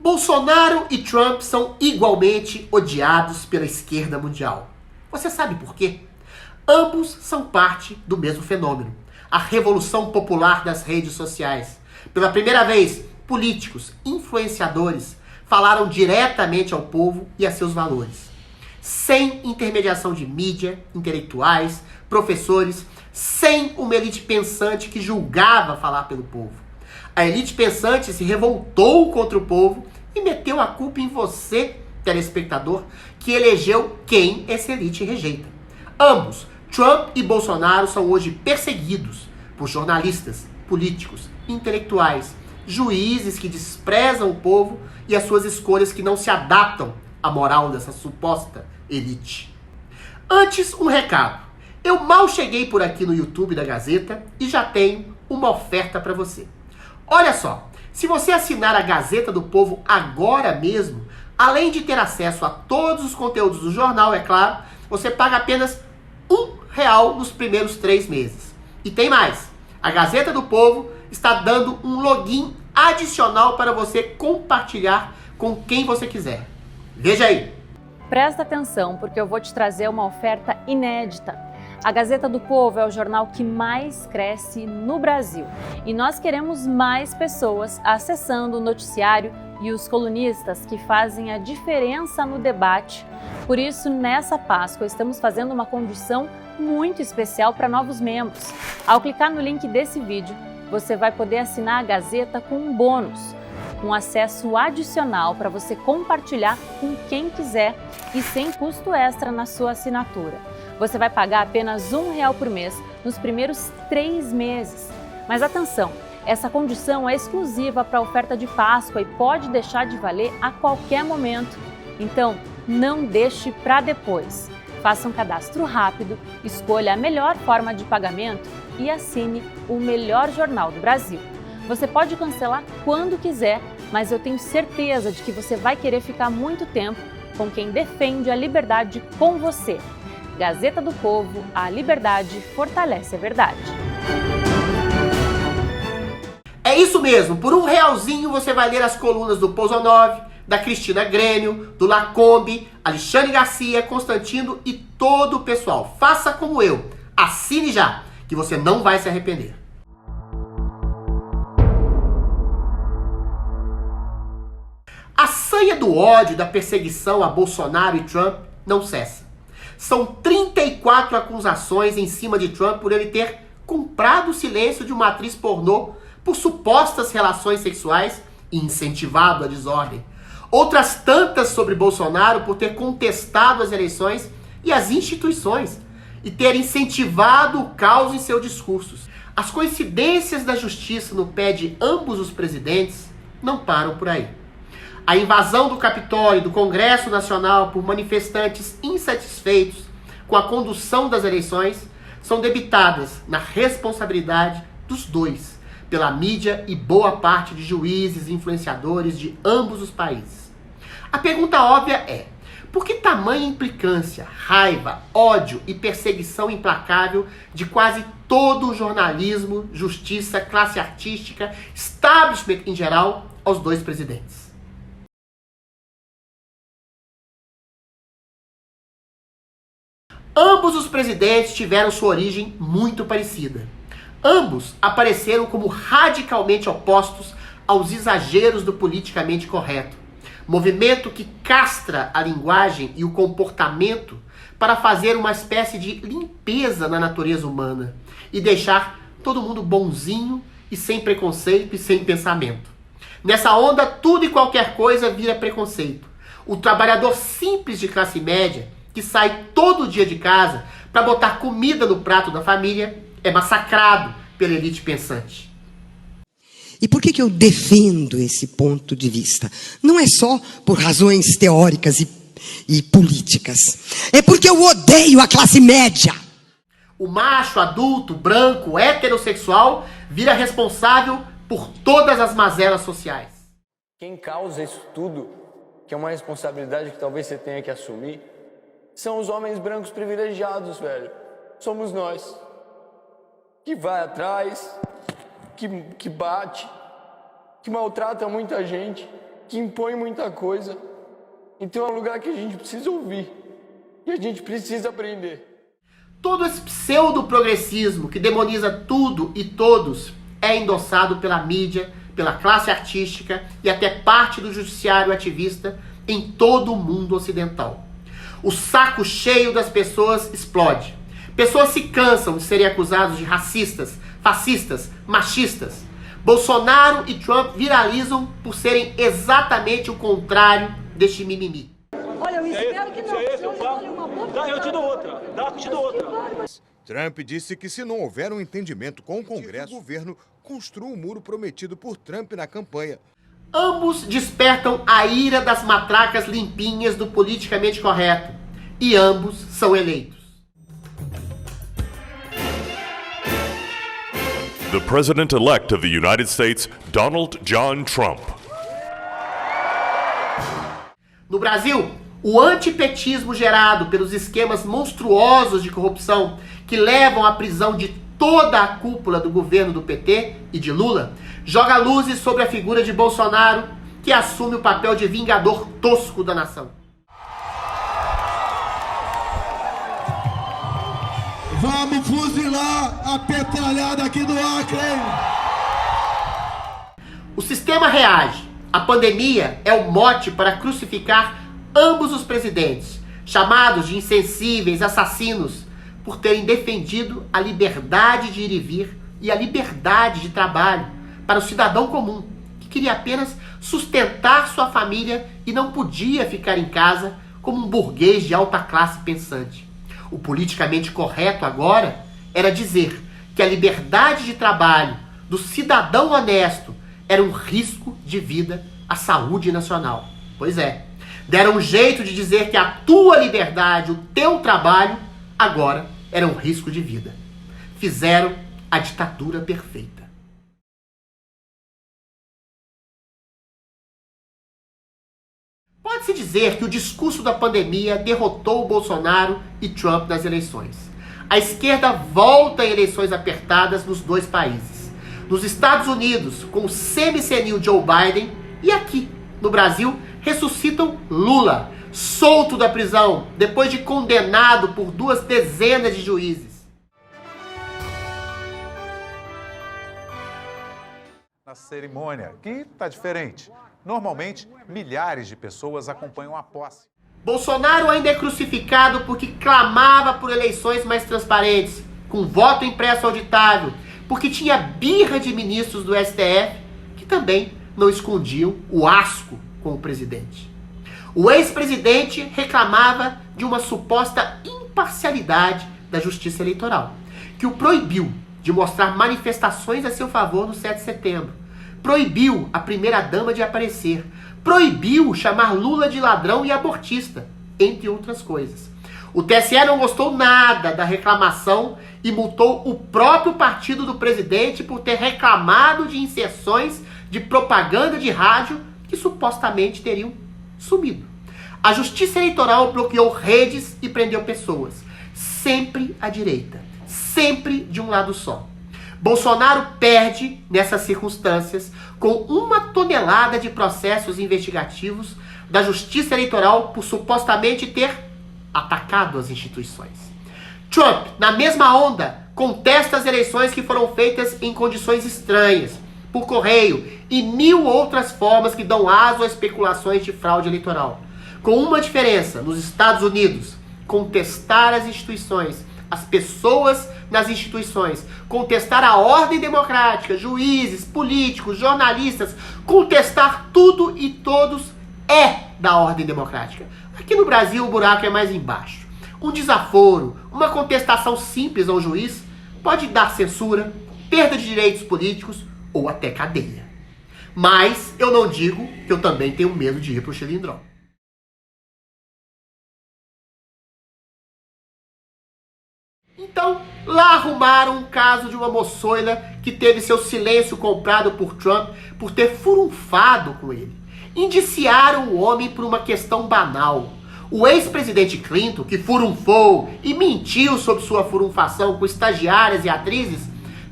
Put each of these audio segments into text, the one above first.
Bolsonaro e Trump são igualmente odiados pela esquerda mundial. Você sabe por quê? Ambos são parte do mesmo fenômeno, a revolução popular das redes sociais. Pela primeira vez, políticos, influenciadores falaram diretamente ao povo e a seus valores, sem intermediação de mídia, intelectuais, professores, sem uma elite pensante que julgava falar pelo povo. A elite pensante se revoltou contra o povo e meteu a culpa em você, telespectador, que elegeu quem essa elite rejeita. Ambos, Trump e Bolsonaro, são hoje perseguidos por jornalistas, políticos, intelectuais, juízes que desprezam o povo e as suas escolhas que não se adaptam à moral dessa suposta elite. Antes, um recado. Eu mal cheguei por aqui no YouTube da Gazeta e já tenho uma oferta para você. Olha só, se você assinar a Gazeta do Povo agora mesmo, além de ter acesso a todos os conteúdos do jornal, é claro, você paga apenas R$1 nos primeiros 3 meses. E tem mais, a Gazeta do Povo está dando um login adicional para você compartilhar com quem você quiser. Veja aí. Presta atenção, porque eu vou te trazer uma oferta inédita. A Gazeta do Povo é o jornal que mais cresce no Brasil e nós queremos mais pessoas acessando o noticiário e os colunistas que fazem a diferença no debate. Por isso, nessa Páscoa, estamos fazendo uma condição muito especial para novos membros. Ao clicar no link desse vídeo, você vai poder assinar a Gazeta com um bônus, um acesso adicional para você compartilhar com quem quiser e sem custo extra na sua assinatura. Você vai pagar apenas R$1 por mês nos primeiros 3 meses. Mas atenção, essa condição é exclusiva para a oferta de Páscoa e pode deixar de valer a qualquer momento. Então, não deixe para depois. Faça um cadastro rápido, escolha a melhor forma de pagamento e assine o melhor jornal do Brasil. Você pode cancelar quando quiser, mas eu tenho certeza de que você vai querer ficar muito tempo com quem defende a liberdade com você. Gazeta do Povo, a liberdade fortalece a verdade. É isso mesmo, por R$1 você vai ler as colunas do Pozonov, da Cristina Grêmio, do Lacombe, Alexandre Garcia, Constantino e todo o pessoal. Faça como eu, assine já, que você não vai se arrepender. A sanha do ódio e da perseguição a Bolsonaro e Trump não cessa. São 34 acusações em cima de Trump por ele ter comprado o silêncio de uma atriz pornô por supostas relações sexuais e incentivado a desordem. Outras tantas sobre Bolsonaro por ter contestado as eleições e as instituições e ter incentivado o caos em seus discursos. As coincidências da justiça no pé de ambos os presidentes não param por aí. A invasão do Capitólio e do Congresso Nacional por manifestantes insatisfeitos com a condução das eleições são debitadas na responsabilidade dos dois, pela mídia e boa parte de juízes e influenciadores de ambos os países. A pergunta óbvia é: por que tamanha implicância, raiva, ódio e perseguição implacável de quase todo o jornalismo, justiça, classe artística, establishment em geral, aos dois presidentes? Ambos os presidentes tiveram sua origem muito parecida. Ambos apareceram como radicalmente opostos aos exageros do politicamente correto, movimento que castra a linguagem e o comportamento para fazer uma espécie de limpeza na natureza humana e deixar todo mundo bonzinho e sem preconceito e sem pensamento. Nessa onda, tudo e qualquer coisa vira preconceito. O trabalhador simples de classe média, que sai todo dia de casa para botar comida no prato da família, é massacrado pela elite pensante. E por que eu defendo esse ponto de vista? Não é só por razões teóricas e políticas. É porque eu odeio a classe média. O macho, adulto, branco, heterossexual vira responsável por todas as mazelas sociais. Quem causa isso tudo, que é uma responsabilidade que talvez você tenha que assumir, são os homens brancos privilegiados, velho. Somos nós. Que vai atrás, que bate, que maltrata muita gente, que impõe muita coisa. Então é um lugar que a gente precisa ouvir e a gente precisa aprender. Todo esse pseudo-progressismo que demoniza tudo e todos é endossado pela mídia, pela classe artística e até parte do judiciário ativista em todo o mundo ocidental. O saco cheio das pessoas explode. Pessoas se cansam de serem acusados de racistas, fascistas, machistas. Bolsonaro e Trump viralizam por serem exatamente o contrário deste mimimi. Olha, eu espero que não. Eu te dou outra. Eu te dou outra. Trump disse que se não houver um entendimento com o Congresso, o governo construa o muro prometido por Trump na campanha. Ambos despertam a ira das matracas limpinhas do politicamente correto. E ambos são eleitos. The President-elect of the United States, Donald John Trump. No Brasil, o antipetismo gerado pelos esquemas monstruosos de corrupção que levam à prisão de toda a cúpula do governo do PT e de Lula joga luzes sobre a figura de Bolsonaro, que assume o papel de vingador tosco da nação. Vamos fuzilar a petralhada aqui do Acre! O sistema reage. A pandemia é o mote para crucificar ambos os presidentes, chamados de insensíveis assassinos, por terem defendido a liberdade de ir e vir e a liberdade de trabalho para o cidadão comum, que queria apenas sustentar sua família e não podia ficar em casa como um burguês de alta classe pensante. O politicamente correto agora era dizer que a liberdade de trabalho do cidadão honesto era um risco de vida à saúde nacional. Pois é, deram um jeito de dizer que a tua liberdade, o teu trabalho, agora era um risco de vida. Fizeram a ditadura perfeita. Pode-se dizer que o discurso da pandemia derrotou Bolsonaro e Trump nas eleições. A esquerda volta em eleições apertadas nos dois países. Nos Estados Unidos, com o semi-senil Joe Biden, e aqui, no Brasil, ressuscitam Lula, solto da prisão, depois de condenado por 2 dezenas de juízes. Na cerimônia, que está diferente. Normalmente, milhares de pessoas acompanham a posse. Bolsonaro ainda é crucificado porque clamava por eleições mais transparentes, com voto impresso auditável, porque tinha birra de ministros do STF que também não escondiam o asco com o presidente. O ex-presidente reclamava de uma suposta imparcialidade da Justiça Eleitoral, que o proibiu de mostrar manifestações a seu favor no 7 de setembro. Proibiu a primeira-dama de aparecer. Proibiu chamar Lula de ladrão e abortista, entre outras coisas. O TSE não gostou nada da reclamação e multou o próprio partido do presidente por ter reclamado de inserções de propaganda de rádio que supostamente teriam sumido. A Justiça Eleitoral bloqueou redes e prendeu pessoas. Sempre à direita. Sempre de um lado só. Bolsonaro perde, nessas circunstâncias, com 1 tonelada de processos investigativos da Justiça Eleitoral por supostamente ter atacado as instituições. Trump, na mesma onda, contesta as eleições que foram feitas em condições estranhas, por correio e 1000 outras formas que dão aso a especulações de fraude eleitoral. Com uma diferença: nos Estados Unidos, contestar as instituições, as pessoas nas instituições, contestar a ordem democrática, juízes, políticos, jornalistas, contestar tudo e todos é da ordem democrática. Aqui no Brasil o buraco é mais embaixo. Um desaforo, uma contestação simples ao juiz pode dar censura, perda de direitos políticos ou até cadeia. Mas eu não digo que eu também tenho medo de ir pro Chilindró. Então, lá arrumaram um caso de uma moçoila que teve seu silêncio comprado por Trump por ter furunfado com ele. Indiciaram o homem por uma questão banal. O ex-presidente Clinton, que furunfou e mentiu sobre sua furunfação com estagiárias e atrizes,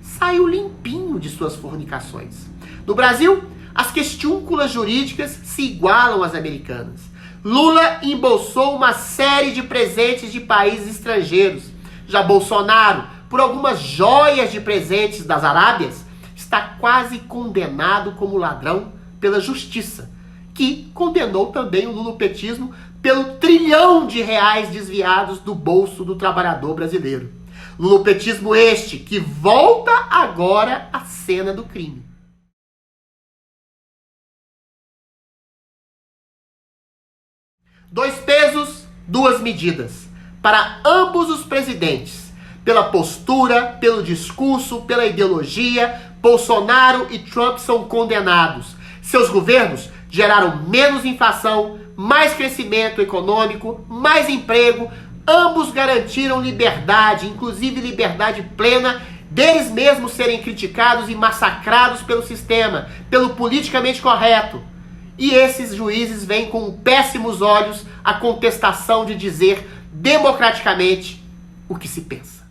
saiu limpinho de suas fornicações. No Brasil, As questúnculas jurídicas se igualam às americanas. Lula embolsou uma série de presentes de países estrangeiros. Já Bolsonaro, por algumas joias de presentes das Arábias, está quase condenado como ladrão pela justiça, que condenou também o lulopetismo pelo R$ 1 trilhão desviados do bolso do trabalhador brasileiro. Lulopetismo este que volta agora à cena do crime. Dois pesos, duas medidas. Para ambos os presidentes. Pela postura, pelo discurso, pela ideologia, Bolsonaro e Trump são condenados. Seus governos geraram menos inflação, mais crescimento econômico, mais emprego. Ambos garantiram liberdade, inclusive liberdade plena, deles mesmos serem criticados e massacrados pelo sistema, pelo politicamente correto. E esses juízes veem com péssimos olhos a contestação de dizer democraticamente o que se pensa.